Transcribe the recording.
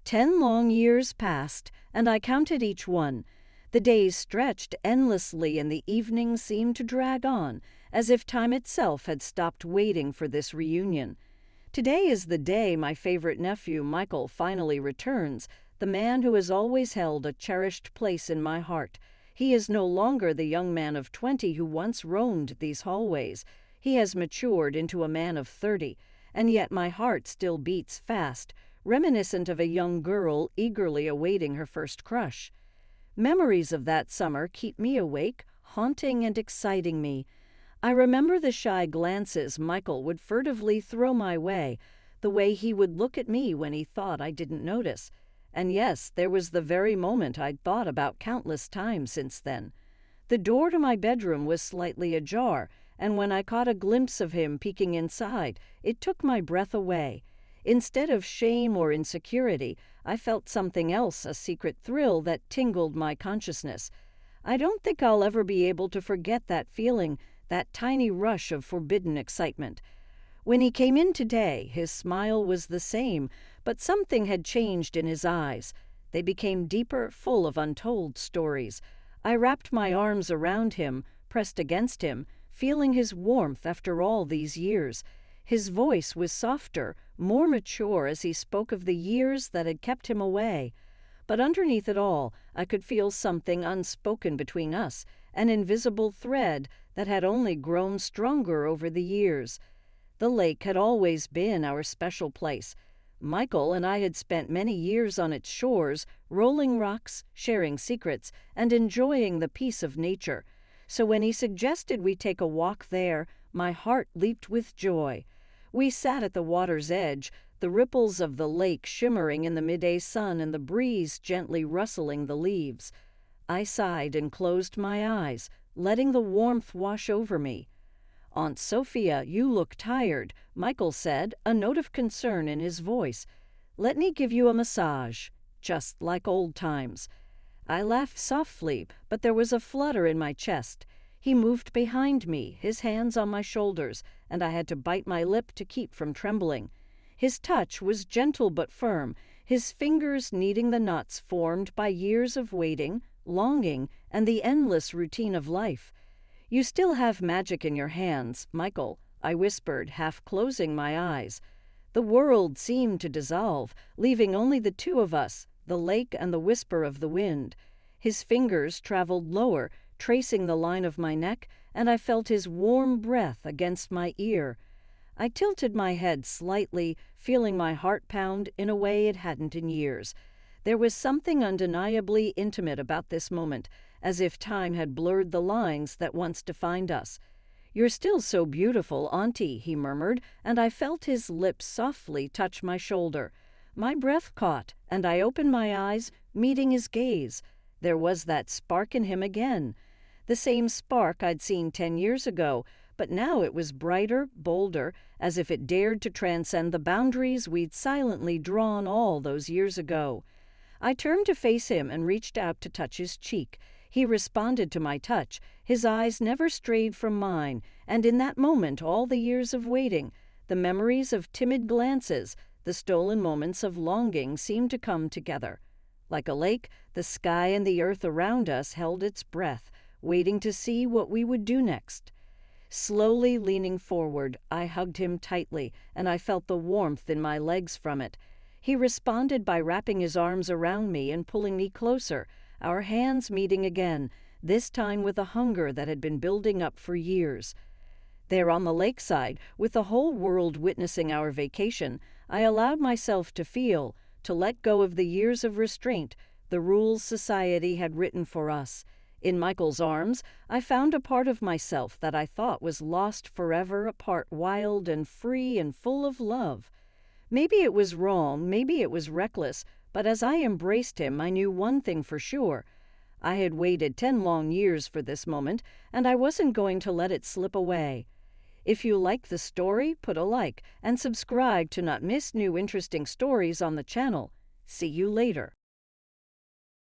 10 long years passed, and I counted each one. The days stretched endlessly and the evenings seemed to drag on, as if time itself had stopped waiting for this reunion. Today is the day my favorite nephew, Michael, finally returns, the man who has always held a cherished place in my heart. He is no longer the young man of 20 who once roamed these hallways. He has matured into a man of 30, and yet my heart still beats fast, reminiscent of a young girl eagerly awaiting her first crush. Memories of that summer keep me awake, haunting and exciting me. I remember the shy glances Michael would furtively throw my way, the way he would look at me when he thought I didn't notice. And yes, there was the very moment I'd thought about countless times since then. The door to my bedroom was slightly ajar, and when I caught a glimpse of him peeking inside, it took my breath away. Instead of shame or insecurity, I felt something else, a secret thrill that tingled my consciousness. I don't think I'll ever be able to forget that feeling, that tiny rush of forbidden excitement. When he came in today, his smile was the same, but something had changed in his eyes. They became deeper, full of untold stories. I wrapped my arms around him, pressed against him, feeling his warmth after all these years. His voice was softer, more mature as he spoke of the years that had kept him away. But underneath it all, I could feel something unspoken between us, an invisible thread that had only grown stronger over the years. The lake had always been our special place. Michael and I had spent many years on its shores, rolling rocks, sharing secrets, and enjoying the peace of nature. So when he suggested we take a walk there, my heart leaped with joy. We sat at the water's edge, the ripples of the lake shimmering in the midday sun and the breeze gently rustling the leaves. I sighed and closed my eyes, letting the warmth wash over me. "Aunt Sophia, you look tired," Michael said, a note of concern in his voice. "Let me give you a massage, just like old times." I laughed softly, but there was a flutter in my chest. He moved behind me, his hands on my shoulders, and I had to bite my lip to keep from trembling. His touch was gentle but firm, his fingers kneading the knots formed by years of waiting, longing, and the endless routine of life. "You still have magic in your hands, Michael," I whispered, half closing my eyes. The world seemed to dissolve, leaving only the two of us, the lake and the whisper of the wind. His fingers traveled lower, tracing the line of my neck, and I felt his warm breath against my ear. I tilted my head slightly, feeling my heart pound in a way it hadn't in years. There was something undeniably intimate about this moment, as if time had blurred the lines that once defined us. "You're still so beautiful, Auntie," he murmured, and I felt his lips softly touch my shoulder. My breath caught, and I opened my eyes, meeting his gaze. There was that spark in him again. The same spark I'd seen 10 years ago, but now it was brighter, bolder, as if it dared to transcend the boundaries we'd silently drawn all those years ago. I turned to face him and reached out to touch his cheek. He responded to my touch. His eyes never strayed from mine, and in that moment all the years of waiting, the memories of timid glances, the stolen moments of longing seemed to come together. Like a lake, the sky and the earth around us held its breath, waiting to see what we would do next. Slowly leaning forward, I hugged him tightly, and I felt the warmth in my legs from it. He responded by wrapping his arms around me and pulling me closer, our hands meeting again, this time with a hunger that had been building up for years. There on the lakeside, with the whole world witnessing our vacation, I allowed myself to feel, to let go of the years of restraint, the rules society had written for us. In Michael's arms, I found a part of myself that I thought was lost forever, a part wild and free and full of love. Maybe it was wrong, maybe it was reckless, but as I embraced him, I knew one thing for sure. I had waited 10 long years for this moment, and I wasn't going to let it slip away. If you like the story, put a like and subscribe to not miss new interesting stories on the channel. See you later.